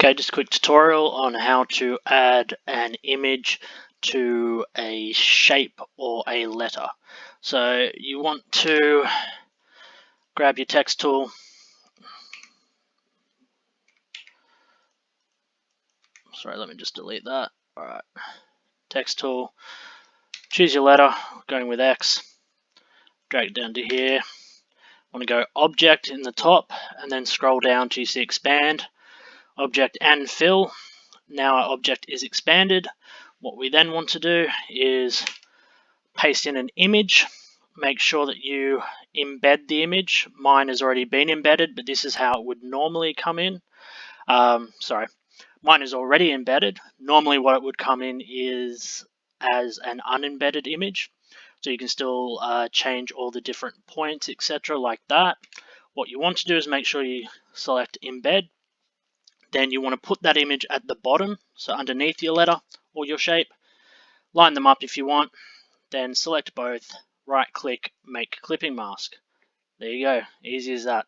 Okay, just a quick tutorial on how to add an image to a shape or a letter. So you want to grab your text tool. Sorry, let me just delete that. Alright, text tool. Choose your letter, going with X. Drag it down to here. Want to go object in the top and then scroll down to see expand. Object and fill. Now our object is expanded. What we then want to do is paste in an image. Make sure that you embed the image. Mine has already been embedded, but this is how it would normally come in. Mine is already embedded. Normally what it would come in is as an unembedded image. So you can still change all the different points, etc. like that. What you want to do is make sure you select embed. Then you want to put that image at the bottom, so underneath your letter or your shape. Line them up if you want. Then select both, right click, make clipping mask. There you go, easy as that.